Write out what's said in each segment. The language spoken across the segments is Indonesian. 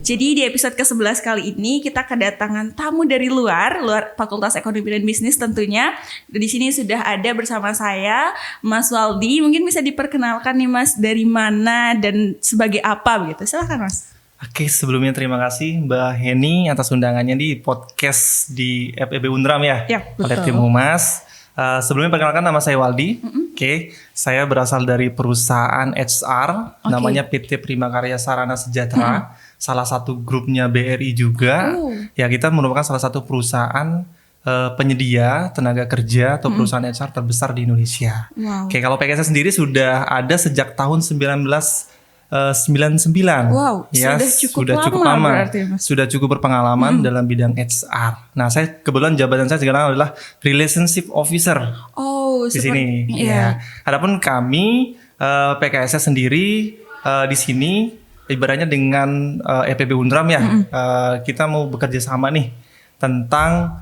Jadi di episode ke-11 kali ini kita kedatangan tamu dari luar Fakultas Ekonomi dan Bisnis tentunya. Di sini sudah ada bersama saya Mas Waldi. Mungkin bisa diperkenalkan nih Mas, dari mana dan sebagai apa begitu. Silakan Mas. Oke, sebelumnya terima kasih Mbak Heni atas undangannya di podcast di FEB Undram ya, oleh tim Humas. Sebelumnya perkenalkan, nama saya Waldi. Oke, saya berasal dari perusahaan HR, namanya PT Prima Karya Sarana Sejahtera, salah satu grupnya BRI juga. Ya, kita merupakan salah satu perusahaan penyedia tenaga kerja atau perusahaan HR terbesar di Indonesia. Oke, kalau PKS sendiri sudah ada sejak tahun 1999. Wow, ya, sudah cukup lama. Berarti, Mas. Sudah cukup berpengalaman dalam bidang HR. Nah, saya kebetulan jabatan saya sekarang adalah Relationship Officer. Di sini. Ya. Adapun kami PKS sendiri di sini ibaratnya dengan FEB Undram ya. Kita mau bekerja sama nih tentang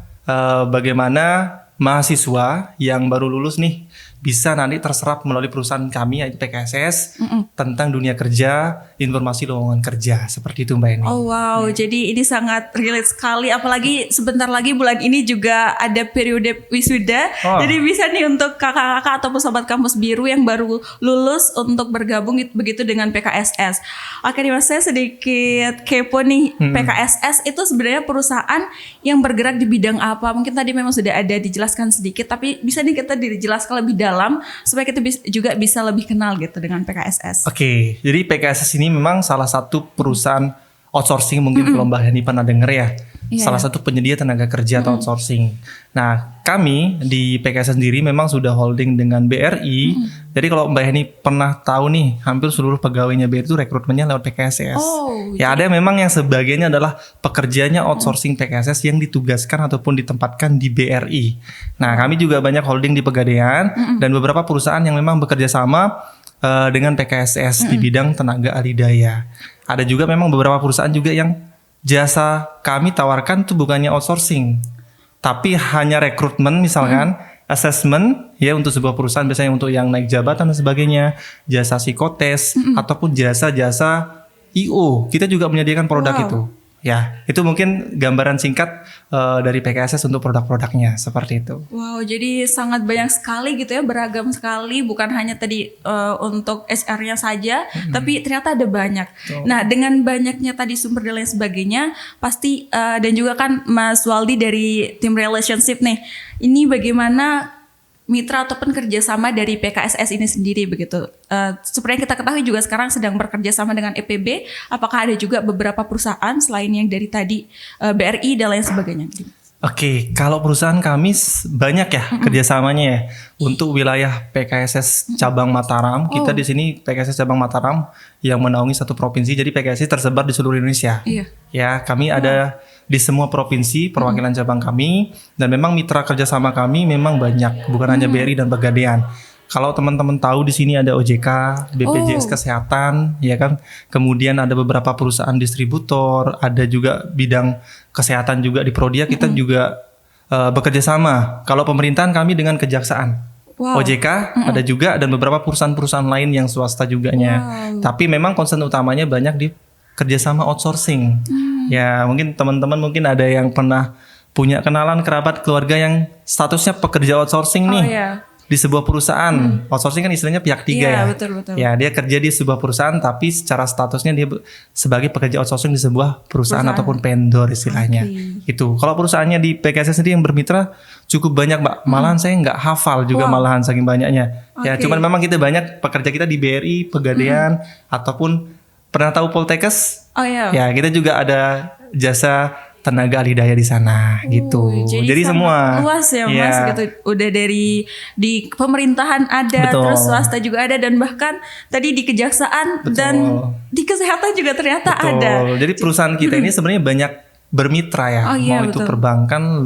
bagaimana mahasiswa yang baru lulus nih bisa nanti terserap melalui perusahaan kami yaitu PKSS tentang dunia kerja, informasi lowongan kerja, seperti itu Mbak Eni. Oh wow, jadi ini sangat relate sekali, apalagi sebentar lagi bulan ini juga ada periode wisuda. Jadi bisa nih untuk kakak-kakak ataupun sobat kampus biru yang baru lulus untuk bergabung begitu dengan PKSS. Oke nih Mas, saya sedikit kepo nih, PKSS itu sebenarnya perusahaan yang bergerak di bidang apa? Mungkin tadi memang sudah ada dijelaskan sedikit, tapi bisa nih kita dijelaskan lebih dalam supaya kita juga bisa lebih kenal gitu dengan PKSS. Oke, jadi PKSS ini memang salah satu perusahaan outsourcing, mungkin kalau Mbak Hani pernah dengar ya. Salah satu penyedia tenaga kerja atau outsourcing. Nah, kami di PKSS sendiri memang sudah holding dengan BRI. Jadi kalau Mbak Hani pernah tahu nih, hampir seluruh pegawainya BRI itu rekrutmennya lewat PKSS. Ya ada memang yang sebagiannya adalah pekerjanya outsourcing PKSS yang ditugaskan ataupun ditempatkan di BRI. Nah, kami juga banyak holding di Pegadaian dan beberapa perusahaan yang memang bekerja sama dengan PKSS di bidang tenaga ahli daya. Ada juga memang beberapa perusahaan juga yang jasa kami tawarkan itu bukannya outsourcing, tapi hanya rekrutmen misalkan, assessment ya untuk sebuah perusahaan, biasanya untuk yang naik jabatan dan sebagainya, jasa psikotes ataupun jasa-jasa IO. Kita juga menyediakan produk itu. Ya, itu mungkin gambaran singkat dari PKSS untuk produk-produknya seperti itu. Wow, jadi sangat banyak sekali gitu ya, beragam sekali, bukan hanya tadi untuk HR-nya saja, tapi ternyata ada banyak. Nah, dengan banyaknya tadi sumber dan lain sebagainya, pasti dan juga kan Mas Waldi dari tim relationship nih, ini bagaimana mitra ataupun kerjasama dari PKSS ini sendiri begitu. Seperti yang kita ketahui juga sekarang sedang bekerja sama dengan EPB. Apakah ada juga beberapa perusahaan selain yang dari tadi BRI dan lain sebagainya? Oke, kalau perusahaan kami banyak ya kerjasamanya ya. Untuk wilayah PKSS cabang Mataram, kita di sini PKSS cabang Mataram yang menaungi satu provinsi. Jadi PKSS tersebar di seluruh Indonesia. Ya, kami ada di semua provinsi perwakilan cabang kami, dan memang mitra kerjasama kami memang banyak, bukan hanya BRI dan Pegadaian. Kalau teman-teman tahu di sini ada OJK, BPJS Kesehatan, ya kan. Kemudian ada beberapa perusahaan distributor, ada juga bidang kesehatan juga di Prodia. Kita juga bekerja sama. Kalau pemerintahan kami dengan kejaksaan, OJK ada juga, dan beberapa perusahaan-perusahaan lain yang swasta juganya. Tapi memang concern utamanya banyak di kerjasama outsourcing. Ya mungkin teman-teman mungkin ada yang pernah punya kenalan kerabat keluarga yang statusnya pekerja outsourcing nih. Di sebuah perusahaan, outsourcing kan istilahnya pihak tiga ya. Betul. Ya, dia kerja di sebuah perusahaan tapi secara statusnya dia sebagai pekerja outsourcing di sebuah perusahaan ataupun vendor istilahnya. Itu. Kalau perusahaannya di PKSS sendiri yang bermitra cukup banyak, Mbak. Malahan saya nggak hafal juga malahan saking banyaknya. Ya, cuman memang kita banyak pekerja kita di BRI, Pegadaian ataupun pernah tahu Poltekkes? Ya, kita juga ada jasa tenaga ahli daya di sana gitu. Jadi semua luas ya Mas gitu. Udah dari di pemerintahan ada, terus swasta juga ada, dan bahkan tadi di kejaksaan dan di kesehatan juga ternyata ada. Jadi perusahaan kita ini sebenarnya banyak bermitra ya. Mau itu perbankan,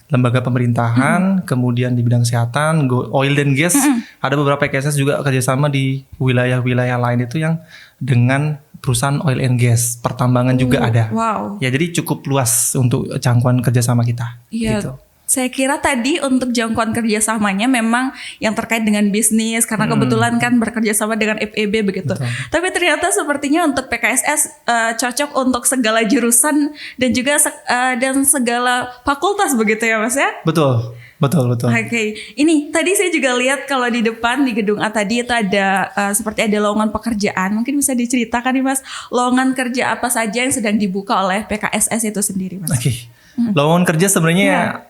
lembaga pemerintahan, kemudian di bidang kesehatan, oil dan gas. Ada beberapa PKSS juga kerjasama di wilayah-wilayah lain itu yang dengan perusahaan oil and gas, pertambangan juga ada. Ya jadi cukup luas untuk jangkauan kerjasama kita. Gitu. Saya kira tadi untuk jangkauan kerjasamanya memang yang terkait dengan bisnis karena kebetulan kan bekerja sama dengan FEB begitu. Betul. Tapi ternyata sepertinya untuk PKSS cocok untuk segala jurusan dan juga dan segala fakultas begitu ya Mas ya? Betul. Oke, ini tadi saya juga lihat kalau di depan di gedung A tadi itu ada seperti ada lowongan pekerjaan. Mungkin bisa diceritakan nih Mas, lowongan kerja apa saja yang sedang dibuka oleh PKSS itu sendiri Mas? Oke. Lowongan kerja sebenarnya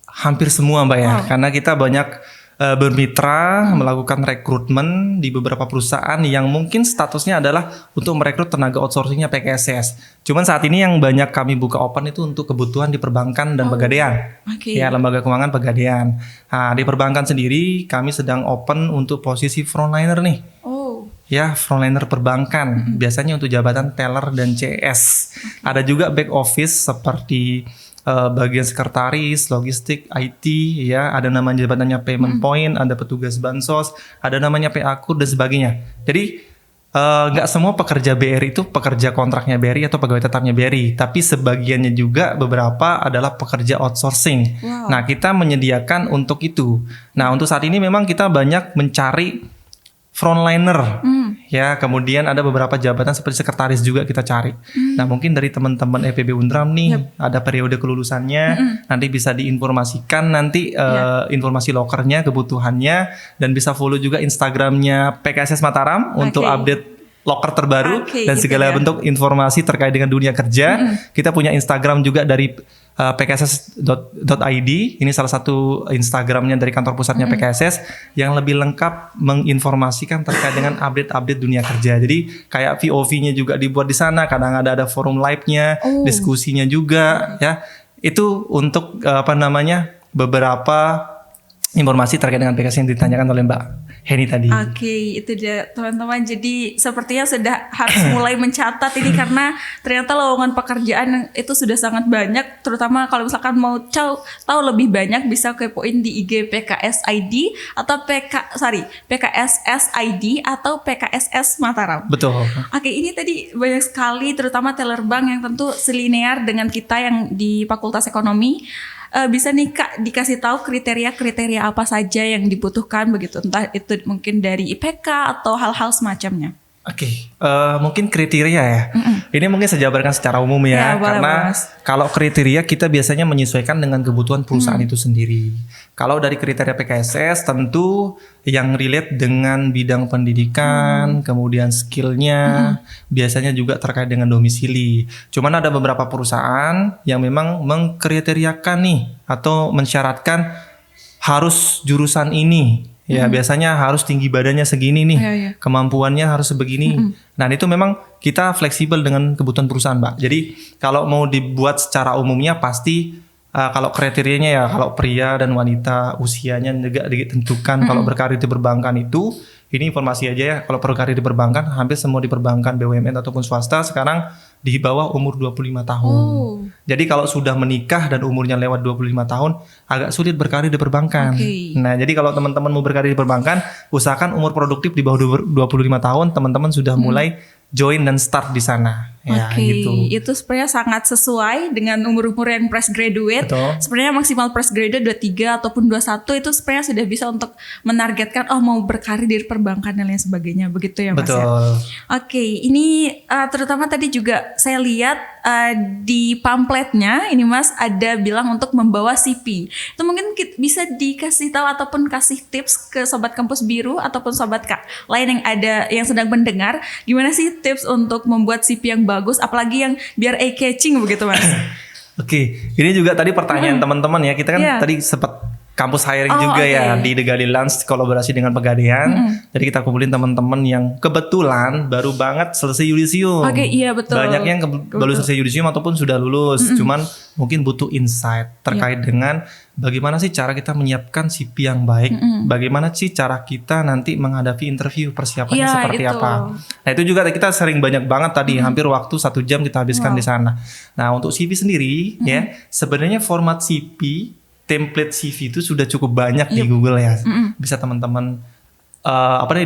hampir semua Mbak ya, karena kita banyak bermitra melakukan rekrutmen di beberapa perusahaan yang mungkin statusnya adalah untuk merekrut tenaga outsourcingnya PKSS. Cuman saat ini yang banyak kami buka open itu untuk kebutuhan di perbankan dan pegadaian. Ya, lembaga keuangan pegadaian. Nah, di perbankan sendiri kami sedang open untuk posisi frontliner nih. Ya, frontliner perbankan. Biasanya untuk jabatan teller dan CS. Ada juga back office seperti bagian sekretaris, logistik, IT, ya, ada namanya jabatannya payment point, ada petugas bansos, ada namanya PA-kur dan sebagainya. Jadi nggak semua pekerja BRI itu pekerja kontraknya BRI atau pegawai tetapnya BRI, tapi sebagiannya juga beberapa adalah pekerja outsourcing. Nah, kita menyediakan untuk itu. Nah, untuk saat ini memang kita banyak mencari frontliner, ya, kemudian ada beberapa jabatan seperti sekretaris juga kita cari. Nah, mungkin dari teman-teman FEB Undram nih, ada periode kelulusannya, nanti bisa diinformasikan nanti informasi lokernya, kebutuhannya, dan bisa follow juga Instagramnya PKSS Mataram untuk update loker terbaru dan segala bentuk informasi terkait dengan dunia kerja. Kita punya Instagram juga dari pkss.id. Ini salah satu Instagramnya dari kantor pusatnya PKSS yang lebih lengkap menginformasikan terkait dengan update-update dunia kerja. Jadi kayak VOV-nya juga dibuat di sana. Kadang ada forum live-nya, diskusinya juga, ya. Itu untuk beberapa informasi terkait dengan PKSS yang ditanyakan oleh Mbak Heni tadi. Oke, itu dia teman-teman. Jadi sepertinya sudah harus mulai mencatat ini karena ternyata lowongan pekerjaan itu sudah sangat banyak. Terutama kalau misalkan mau tahu lebih banyak bisa kepoin di IG PKSID atau PKSSID atau PKSS Mataram. Betul. Oke, ini tadi banyak sekali terutama teller bank yang tentu selinear dengan kita yang di Fakultas Ekonomi. Bisa nih Kak dikasih tahu kriteria-kriteria apa saja yang dibutuhkan begitu, entah itu mungkin dari IPK atau hal-hal semacamnya. Oke, mungkin kriteria ya. Ini mungkin saya jabarkan secara umum ya, karena kalau kriteria kita biasanya menyesuaikan dengan kebutuhan perusahaan itu sendiri. Kalau dari kriteria PKSS tentu yang relate dengan bidang pendidikan, kemudian skillnya, biasanya juga terkait dengan domisili. Cuman ada beberapa perusahaan yang memang mengkriteriakan nih atau mensyaratkan harus jurusan ini. Ya, biasanya harus tinggi badannya segini nih, kemampuannya harus sebegini. Nah, itu memang kita fleksibel dengan kebutuhan perusahaan, Mbak. Jadi kalau mau dibuat secara umumnya pasti kalau kriterianya ya kalau pria dan wanita usianya juga ditentukan. Kalau berkarir di perbankan itu, ini informasi aja ya, kalau berkarir di perbankan hampir semua di perbankan BUMN ataupun swasta sekarang di bawah umur 25 tahun. Jadi kalau sudah menikah dan umurnya lewat 25 tahun agak sulit berkarir di perbankan. Nah, jadi kalau teman-teman mau berkarir di perbankan, usahakan umur produktif di bawah 25 tahun teman-teman sudah mulai join dan start di sana. Ya, gitu. Itu sebenarnya sangat sesuai dengan umur-umur yang fresh graduate. Sebenarnya maksimal fresh graduate 23 ataupun 21 itu sebenarnya sudah bisa untuk menargetkan mau berkarir di perbankan dan lain sebagainya. Begitu ya Mas ya? Oke, ini terutama tadi juga saya lihat di pamfletnya ini Mas ada bilang untuk membawa CV. Itu mungkin bisa dikasih tahu ataupun kasih tips ke Sobat Kampus Biru ataupun Sobat Kak lain yang ada yang sedang mendengar. Gimana sih tips untuk membuat CV yang bagus, apalagi yang biar eye-catching begitu Mas? Oke, ini juga tadi pertanyaan teman-teman ya. Kita kan tadi sempat kampus hiring juga ya di The Gali Lounge kolaborasi dengan Pegadaian. Jadi kita kumpulin teman-teman yang kebetulan baru banget selesai yudisium. Betul. Banyak yang baru selesai yudisium ataupun sudah lulus. Cuman mungkin butuh insight terkait dengan bagaimana sih cara kita menyiapkan CV yang baik. Bagaimana sih cara kita nanti menghadapi interview, persiapannya seperti apa. Nah, itu juga kita sering banyak banget tadi, hampir waktu 1 jam kita habiskan di sana. Nah, untuk CV sendiri ya, sebenarnya format CV, template CV itu sudah cukup banyak di Google ya. Bisa teman-teman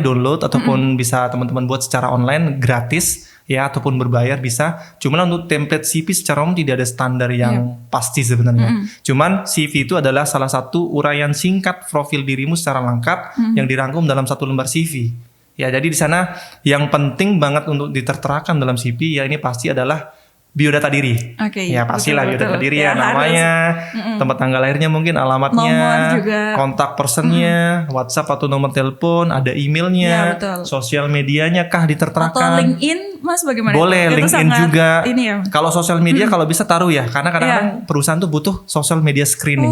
download ataupun bisa teman-teman buat secara online gratis ya, ataupun berbayar bisa. Cuman untuk template CV secara umum tidak ada standar yang pasti sebenarnya. Cuman CV itu adalah salah satu uraian singkat profil dirimu secara lengkap yang dirangkum dalam satu lembar CV. Ya, jadi di sana yang penting banget untuk diterterakan dalam CV ya ini pasti adalah biodata diri. Ya pastilah biodata diri ya, namanya, tempat tanggal lahirnya mungkin, alamatnya, kontak personnya, WhatsApp atau nomor telepon, ada emailnya, sosial medianya kah diterterakan. Atau LinkedIn, Mas bagaimana? Boleh, LinkedIn juga. Ya. Kalau sosial media kalau bisa taruh ya, karena kadang-kadang perusahaan tuh butuh sosial media screening.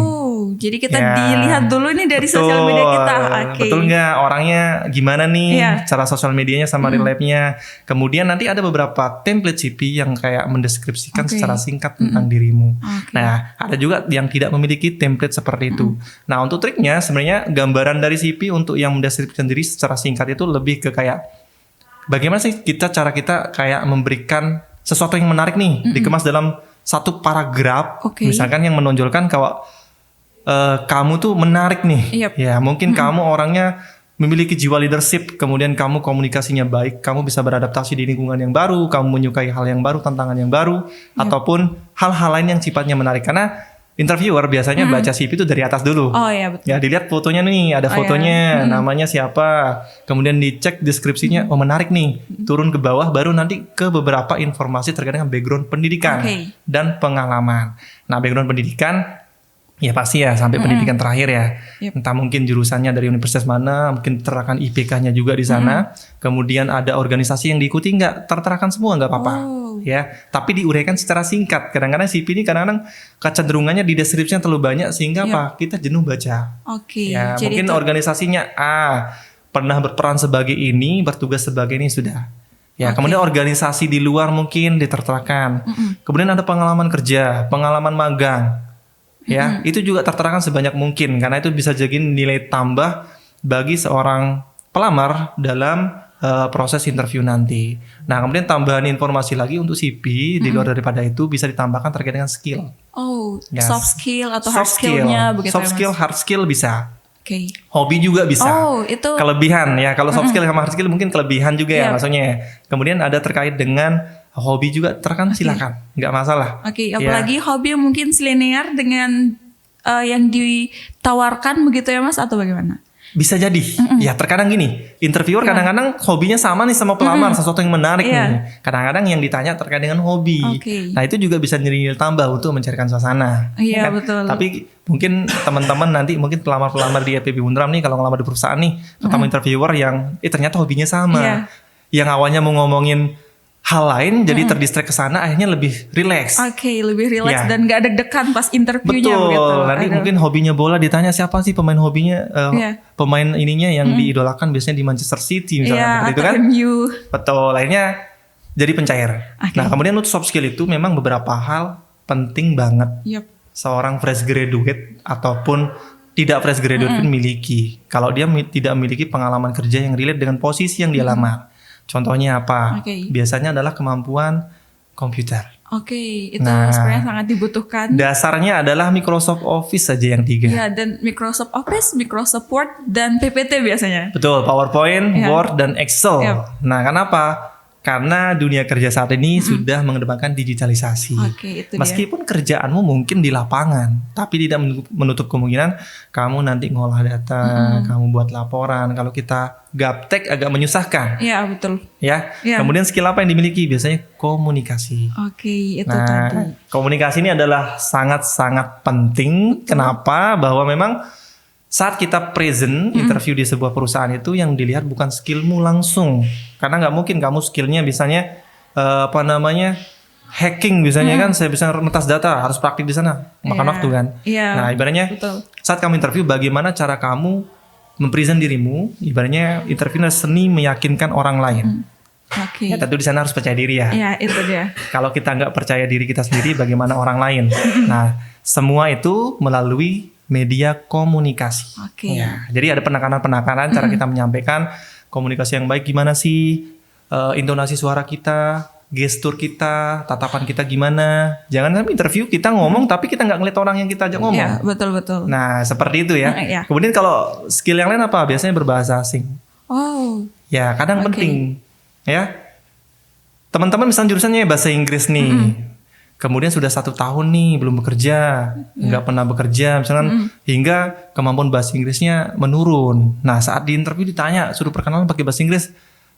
Jadi kita dilihat dulu nih dari sosial media kita. Betul nggak, orangnya gimana nih, cara sosial medianya sama real life-nya. Kemudian nanti ada beberapa template CV yang kayak mendeskripsikan secara singkat tentang dirimu. Nah, ada juga yang tidak memiliki template seperti itu. Nah, untuk triknya sebenarnya gambaran dari CV untuk yang mendeskripsikan diri secara singkat itu lebih ke kayak bagaimana sih cara kita kayak memberikan sesuatu yang menarik nih, dikemas dalam satu paragraf, misalkan yang menonjolkan kalau kamu tuh menarik nih. Ya, mungkin kamu orangnya memiliki jiwa leadership, kemudian kamu komunikasinya baik, kamu bisa beradaptasi di lingkungan yang baru, kamu menyukai hal yang baru, tantangan yang baru, ataupun hal-hal lain yang sifatnya menarik. Karena interviewer biasanya baca CV itu dari atas dulu. Betul. Ya, dilihat fotonya nih, ada fotonya, namanya siapa, kemudian dicek deskripsinya, oh menarik nih, turun ke bawah, baru nanti ke beberapa informasi terkait dengan background pendidikan dan pengalaman. Nah, background pendidikan ya pasti ya sampai pendidikan terakhir ya. Entah mungkin jurusannya dari universitas mana, mungkin terterakan IPK-nya juga di sana. Kemudian ada organisasi yang diikuti nggak, terterakan semua nggak apa-apa. Ya, tapi diuraikan secara singkat. Kadang-kadang CV ini kadang-kadang kecenderungannya di deskripsinya terlalu banyak sehingga apa? Kita jenuh baca. Ya, jadi mungkin organisasinya pernah berperan sebagai ini, bertugas sebagai ini sudah. Ya, kemudian organisasi di luar mungkin diterterakan. Kemudian ada pengalaman kerja, pengalaman magang. Ya, itu juga terterakan sebanyak mungkin karena itu bisa jadi nilai tambah bagi seorang pelamar dalam proses interview nanti. Nah, kemudian tambahan informasi lagi untuk CV di luar daripada itu bisa ditambahkan terkait dengan skill. Soft skill atau hard skill-nya begitu. Soft skill, hard skill bisa. Hobi juga bisa. Itu kelebihan ya. Kalau soft skill sama hard skill mungkin kelebihan juga ya maksudnya. Kemudian ada terkait dengan hobi juga terkadang silakan, nggak masalah. Apalagi hobi yang mungkin selinear dengan yang ditawarkan begitu ya Mas atau bagaimana? Bisa jadi. Ya terkadang gini, interviewer kadang-kadang hobinya sama nih sama pelamar, sesuatu yang menarik nih. Kadang-kadang yang ditanya terkait dengan hobi. Nah itu juga bisa nilai tambah untuk mencairkan suasana. Iya betul. Tapi mungkin teman-teman nanti mungkin pelamar-pelamar di FEB Unram nih kalau ngelamar di perusahaan nih ketemu interviewer yang ternyata hobinya sama. Yang awalnya mau ngomongin hal lain jadi terdistract ke sana, akhirnya lebih rileks. Lebih rileks dan gak deg-degan pas interviewnya. Betul. Nanti mungkin hobinya bola, ditanya siapa sih pemain hobinya, pemain ininya yang diidolakan biasanya di Manchester City misalnya, seperti itu kan. Betul. Akhirnya jadi pencair. Nah, kemudian untuk soft skill itu memang beberapa hal penting banget. Seorang fresh graduate ataupun tidak fresh graduate pun miliki. Kalau dia tidak memiliki pengalaman kerja yang relate dengan posisi yang dia lamar. Contohnya apa? Biasanya adalah kemampuan komputer. Itu sebenarnya sangat dibutuhkan. Dasarnya adalah Microsoft Office saja yang 3. Ya, dan Microsoft Office, Microsoft Word, dan PPT biasanya. Betul, PowerPoint, Word, dan Excel. Nah, kenapa? Karena dunia kerja saat ini sudah mengedepankan digitalisasi. Meskipun kerjaanmu mungkin di lapangan, tapi tidak menutup kemungkinan kamu nanti ngolah data, kamu buat laporan. Kalau kita gaptek agak menyusahkan. Iya, betul. Ya. Kemudian skill apa yang dimiliki? Biasanya komunikasi. Itu tadi. Komunikasi ini adalah sangat-sangat penting. Kenapa? Bahwa memang saat kita present interview di sebuah perusahaan itu yang dilihat bukan skillmu langsung, karena nggak mungkin kamu skillnya misalnya hacking misalnya kan, saya bisa metas data, harus praktik di sana, makan waktu kan. Nah ibaratnya saat kamu interview bagaimana cara kamu mempresent dirimu, ibaratnya interview seni meyakinkan orang lain. Ya, tentu di sana harus percaya diri ya. Iya, itu dia. Kalau kita nggak percaya diri kita sendiri, bagaimana orang lain? Nah semua itu melalui media komunikasi. Ya, jadi ada penekanan-penekanan cara kita menyampaikan komunikasi yang baik gimana sih, intonasi suara kita, gestur kita, tatapan kita gimana. Jangan sampai interview kita ngomong tapi kita nggak ngeliat orang yang kita ajak ngomong. Iya, betul. Nah, seperti itu ya. Kemudian kalau skill yang lain apa? Biasanya berbahasa asing. Oh, Ya, kadang Oke. penting. Ya, teman-teman misalnya jurusannya bahasa Inggris nih. Kemudian sudah 1 tahun nih belum bekerja, nggak pernah bekerja, misalkan hingga kemampuan bahasa Inggrisnya menurun. Nah, saat di interview ditanya suruh perkenalan pakai bahasa Inggris,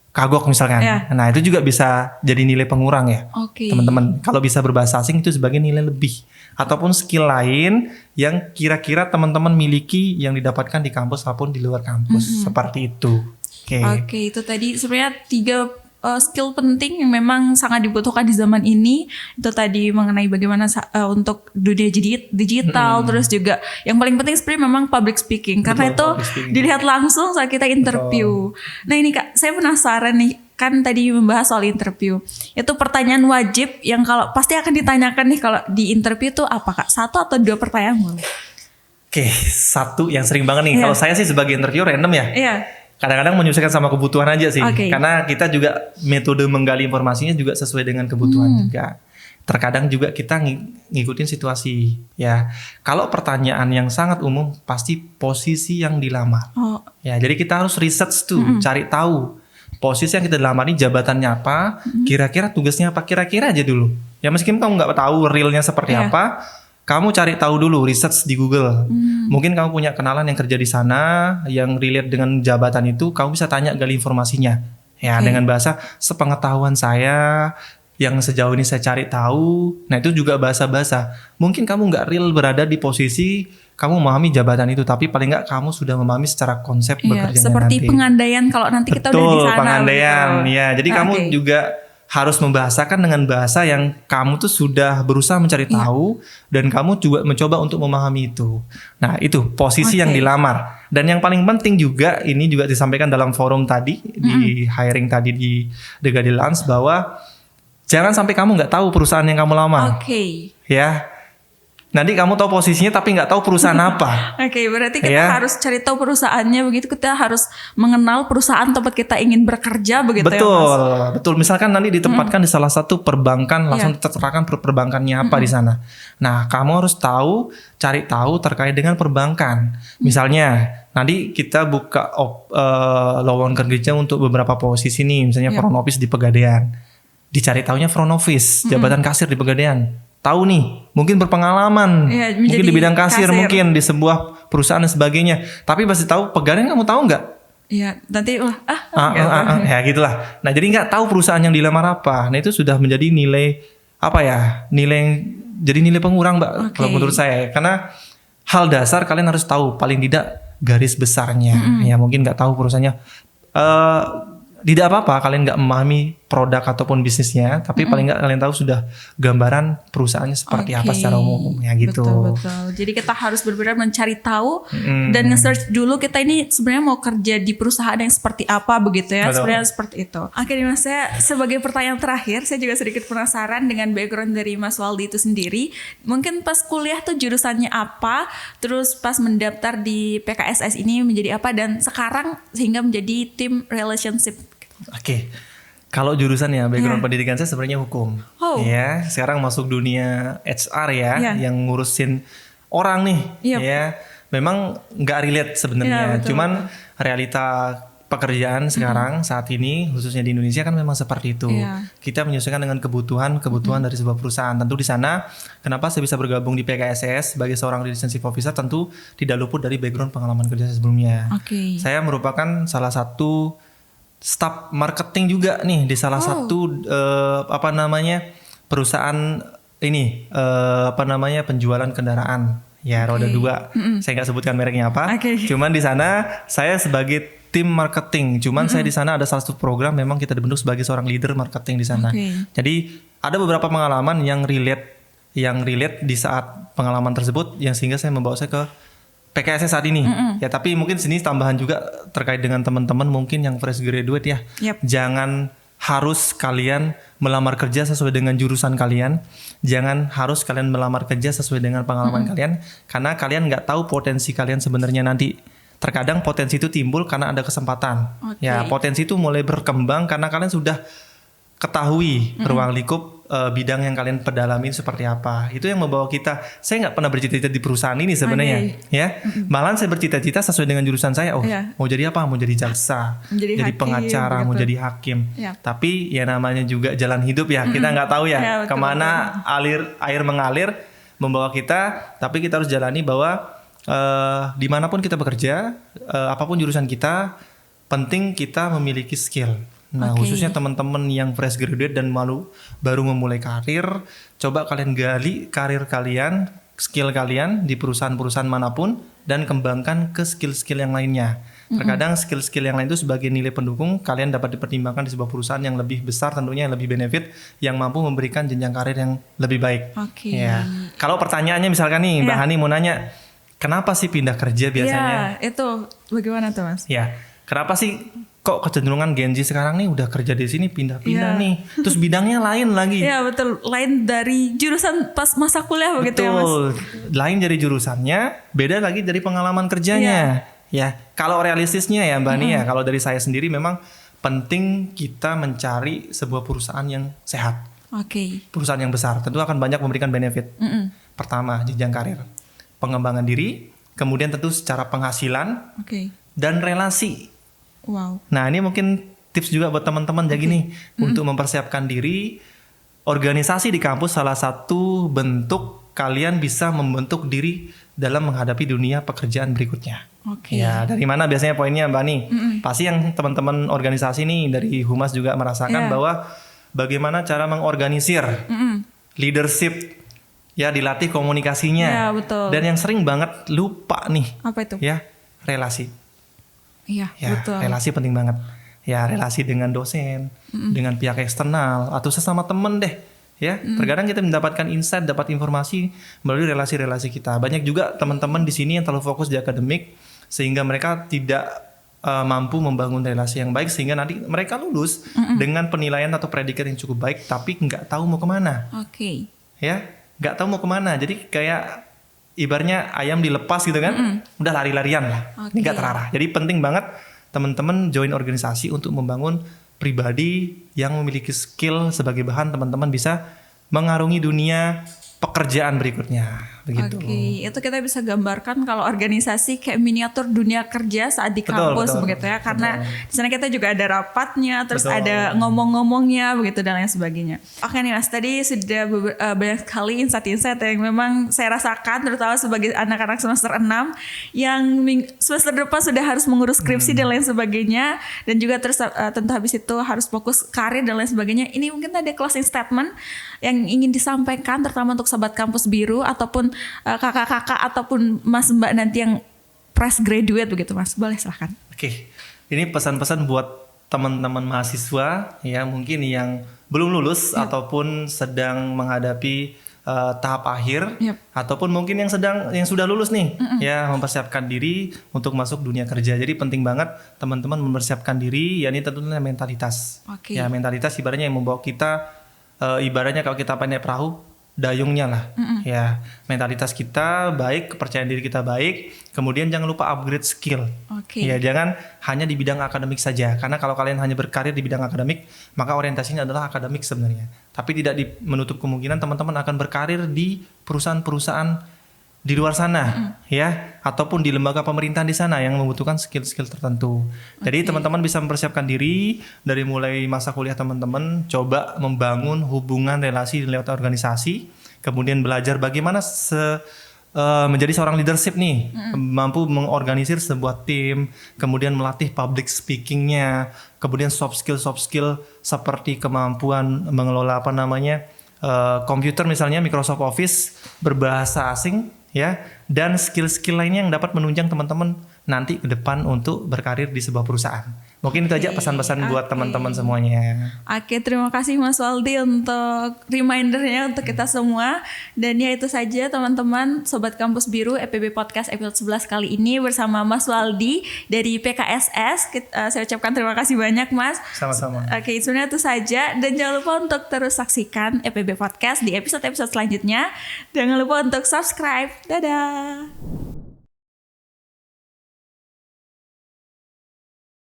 kagok misalkan. Ya. Nah, itu juga bisa jadi nilai pengurang ya. oke. Teman-teman, kalau bisa berbahasa asing itu sebagai nilai lebih ataupun skill lain yang kira-kira teman-teman miliki yang didapatkan di kampus ataupun di luar kampus. Seperti itu. Oke. Oke, itu tadi sebenarnya 3 skill penting yang memang sangat dibutuhkan di zaman ini. Itu tadi mengenai bagaimana untuk dunia digital, terus juga yang paling penting sebenarnya memang public speaking. Karena Betul, itu public speaking. dilihat langsung saat kita interview. Nah ini Kak, saya penasaran nih, kan tadi membahas soal interview. Itu pertanyaan wajib yang kalau pasti akan ditanyakan nih kalau di interview tuh apa Kak? 1 atau 2 pertanyaan boleh? Oke, satu yang sering banget nih. Iya. Kalau saya sih sebagai interview random ya. Iya. Kadang-kadang menyesuaikan sama kebutuhan aja sih. Oke. Karena kita juga metode menggali informasinya juga sesuai dengan kebutuhan juga. Terkadang juga kita ngikutin situasi ya. Kalau pertanyaan yang sangat umum pasti posisi yang dilamar. Oh, Ya, jadi kita harus research tuh, cari tahu posisi yang kita lamar ini jabatannya apa, kira-kira tugasnya apa, kira-kira aja dulu. Ya meskipun kamu nggak tahu realnya seperti Iya. apa, kamu cari tahu dulu, research di Google. Mungkin kamu punya kenalan yang kerja di sana, yang relate dengan jabatan itu, kamu bisa tanya gali informasinya. Ya, Oke. dengan bahasa sepengetahuan saya, yang sejauh ini saya cari tahu. Nah, itu juga bahasa-bahasa. Mungkin kamu nggak real berada di posisi kamu memahami jabatan itu, tapi paling nggak kamu sudah memahami secara konsep iya. bekerjanya Seperti nanti. pengandaian kalau nanti kita udah di Betul, sana. pengandaian. begitu. Ya, jadi kamu Oke. juga harus membahasakan dengan bahasa yang kamu tuh sudah berusaha mencari Iya. tahu dan kamu juga mencoba untuk memahami itu. Nah, itu posisi yang Oke. dilamar. Dan yang paling penting juga ini juga disampaikan dalam forum tadi di hiring tadi di The Gadilans bahwa jangan sampai kamu nggak tahu perusahaan yang kamu lamar. Oke. Ya. Nanti kamu tahu posisinya tapi nggak tahu perusahaan apa. Oke, berarti kita Ya. harus cari tahu perusahaannya, begitu kita harus mengenal perusahaan tempat kita ingin bekerja begitu ya Mas. Betul, betul. Misalkan nanti ditempatkan di salah satu perbankan, langsung diterangkan perbankannya apa di sana. Nah, kamu harus tahu, cari tahu terkait dengan perbankan. Misalnya, nanti kita buka lowongan kerja untuk beberapa posisi nih, misalnya front office di Pegadaian. Dicari tahunya front office, jabatan kasir di Pegadaian. Tahu nih, mungkin berpengalaman, Iya, mungkin menjadi di bidang kasir, kasir. mungkin di sebuah perusahaan dan sebagainya. Tapi pasti tahu Pegadaian, kamu tahu nggak? Iya, nanti Ya gitulah. Nah, jadi nggak tahu perusahaan yang dilamar apa. Nah, itu sudah menjadi nilai apa ya? Jadi nilai pengurang, Mbak, Oke. kalau menurut saya. Karena hal dasar kalian harus tahu paling tidak garis besarnya. Ya, mungkin nggak tahu perusahaannya. Tidak apa-apa kalian nggak memahami produk ataupun bisnisnya, tapi paling nggak kalian tahu sudah gambaran perusahaannya seperti apa Oke. secara umum, ya gitu. Betul. Jadi kita harus benar-benar mencari tahu dan nge-search dulu kita ini sebenarnya mau kerja di perusahaan yang seperti apa begitu ya. Betul. Sebenarnya seperti itu. Oke nih Mas, saya sebagai pertanyaan terakhir, saya juga sedikit penasaran dengan background dari Mas Waldi itu sendiri. Mungkin pas kuliah tuh jurusannya apa, terus pas mendaftar di PKSS ini menjadi apa, dan sekarang sehingga menjadi tim relationship. Oke. Kalau jurusan ya background pendidikan saya sebenarnya hukum. Oh. Ya, sekarang masuk dunia HR ya, Iya. yang ngurusin orang nih. Iya. Ya, memang nggak relate Iya, sebenarnya. betul. Cuman realita pekerjaan sekarang saat ini khususnya di Indonesia kan memang seperti itu. Iya. Kita menyesuaikan dengan kebutuhan dari sebuah perusahaan. Tentu di sana kenapa saya bisa bergabung di PKSS sebagai seorang relationship officer, tentu tidak luput dari background pengalaman kerja saya sebelumnya. Oke. Saya merupakan salah satu staf marketing juga nih di salah satu perusahaan ini penjualan kendaraan ya roda 2. Saya nggak sebutkan mereknya apa. Oke. Cuman di sana saya sebagai tim marketing. Cuman saya di sana ada salah satu program memang kita dibentuk sebagai seorang leader marketing di sana. Oke. Jadi ada beberapa pengalaman yang relate di saat pengalaman tersebut yang sehingga saya membawa saya ke PKS saat ini. Ya, tapi mungkin sini tambahan juga terkait dengan teman-teman mungkin yang fresh graduate ya. Yap. Jangan harus kalian melamar kerja sesuai dengan jurusan kalian. Jangan harus kalian melamar kerja sesuai dengan pengalaman kalian, karena kalian nggak tahu potensi kalian sebenarnya nanti. Terkadang potensi itu timbul karena ada kesempatan. Oke. Ya, potensi itu mulai berkembang karena kalian sudah ketahui ruang lingkup bidang yang kalian pedalamin seperti apa. Itu yang membawa kita. Saya nggak pernah bercita-cita di perusahaan ini sebenarnya, ya. Malahan saya bercita-cita sesuai dengan jurusan saya. Mau jadi apa? Mau jadi jaksa, jadi hakim, pengacara, gitu. mau jadi hakim. Ya. Tapi ya namanya juga jalan hidup ya. Kita nggak tahu ya, betul, kemana air mengalir membawa kita. Tapi kita harus jalani bahwa dimanapun kita bekerja, apapun jurusan kita, penting kita memiliki skill. Nah, khususnya teman-teman yang fresh graduate dan baru memulai karir, coba kalian gali karir kalian, skill kalian di perusahaan-perusahaan manapun dan kembangkan ke skill-skill yang lainnya. Terkadang skill-skill yang lain itu sebagai nilai pendukung kalian dapat dipertimbangkan di sebuah perusahaan yang lebih besar, tentunya yang lebih benefit, yang mampu memberikan jenjang karir yang lebih baik. Ya. Kalau pertanyaannya misalkan nih, Mbak Hani mau nanya, kenapa sih pindah kerja biasanya? Ya, itu bagaimana tuh Mas? Ya, kenapa sih kok kecenderungan Gen Z sekarang nih udah kerja di sini pindah-pindah nih, terus bidangnya lain lagi. Iya betul, lain dari jurusan pas masa kuliah begitu ya Mas. Lain dari jurusannya, beda lagi dari pengalaman kerjanya. Ya, kalau realistisnya ya Mbak Nia, kalau dari saya sendiri memang penting kita mencari sebuah perusahaan yang sehat. Perusahaan yang besar tentu akan banyak memberikan benefit. Pertama, jenjang karir, pengembangan diri, kemudian tentu secara penghasilan dan relasi. Nah, ini mungkin tips juga buat teman-teman jadi gini, untuk mempersiapkan diri. Organisasi di kampus salah satu bentuk kalian bisa membentuk diri dalam menghadapi dunia pekerjaan berikutnya. Ya, dari mana biasanya poinnya Mbak Ni? Pasti yang teman-teman organisasi nih dari Humas juga merasakan bahwa bagaimana cara mengorganisir leadership, ya dilatih komunikasinya. Dan yang sering banget lupa nih, apa itu? Ya, relasi. Iya, betul. Relasi penting banget. Ya, relasi dengan dosen, dengan pihak eksternal atau sesama temen deh. Ya, terkadang kita mendapatkan insight, dapat informasi melalui relasi-relasi kita. Banyak juga teman-teman di sini yang terlalu fokus di akademik sehingga mereka tidak mampu membangun relasi yang baik sehingga nanti mereka lulus dengan penilaian atau predikat yang cukup baik tapi nggak tahu mau kemana. Ya, nggak tahu mau kemana. Jadi kayak ibaratnya ayam dilepas gitu kan, udah lari-larian lah, ini gak terarah. Jadi penting banget teman-teman join organisasi untuk membangun pribadi yang memiliki skill sebagai bahan teman-teman bisa mengarungi dunia pekerjaan berikutnya. Begitu. Itu kita bisa gambarkan kalau organisasi kayak miniatur dunia kerja saat di kampus begitu ya, karena di sana kita juga ada rapatnya, terus ada ngomong-ngomongnya begitu dan lain sebagainya. Oke nih Mas, tadi sudah banyak sekali insight-insight yang memang saya rasakan terutama sebagai anak-anak semester 6 yang semester depan sudah harus mengurus skripsi dan lain sebagainya, dan juga terus tentu habis itu harus fokus karir dan lain sebagainya. Ini mungkin ada closing statement yang ingin disampaikan terutama untuk sobat kampus biru ataupun kakak-kakak ataupun mas mbak nanti yang fresh graduate begitu Mas, boleh silahkan. Ini pesan-pesan buat teman-teman mahasiswa ya, mungkin yang belum lulus ataupun sedang menghadapi tahap akhir, ataupun mungkin yang sudah lulus nih, ya mempersiapkan diri untuk masuk dunia kerja. Jadi penting banget teman-teman mempersiapkan diri, ya ini tentunya mentalitas. Ya mentalitas ibaratnya yang membawa kita, ibaratnya kalau kita pandai perahu, dayungnya lah. Ya, mentalitas kita baik, kepercayaan diri kita baik, kemudian jangan lupa upgrade skill. Ya, jangan hanya di bidang akademik saja, karena kalau kalian hanya berkarir di bidang akademik, maka orientasinya adalah akademik sebenarnya. Tapi tidak menutup kemungkinan teman-teman akan berkarir di perusahaan-perusahaan di luar sana, ya, ataupun di lembaga pemerintahan di sana yang membutuhkan skill-skill tertentu. Jadi teman-teman bisa mempersiapkan diri dari mulai masa kuliah teman-teman, coba membangun hubungan relasi lewat organisasi, kemudian belajar bagaimana menjadi seorang leadership nih, mampu mengorganisir sebuah tim, kemudian melatih public speakingnya, kemudian soft skill seperti kemampuan mengelola komputer misalnya Microsoft Office berbahasa asing. Ya, dan skill-skill lainnya yang dapat menunjang teman-teman nanti ke depan untuk berkarir di sebuah perusahaan. Mungkin itu aja pesan-pesan buat teman-teman semuanya. Terima kasih Mas Waldi untuk remindernya untuk kita semua. Dan ya itu saja teman-teman Sobat Kampus Biru EPB Podcast episode 11 kali ini bersama Mas Waldi dari PKSS. Saya ucapkan terima kasih banyak Mas. Sama-sama. Sebenarnya itu saja. Dan jangan lupa untuk terus saksikan EPB Podcast di episode-episode selanjutnya. Jangan lupa untuk subscribe. Dadah.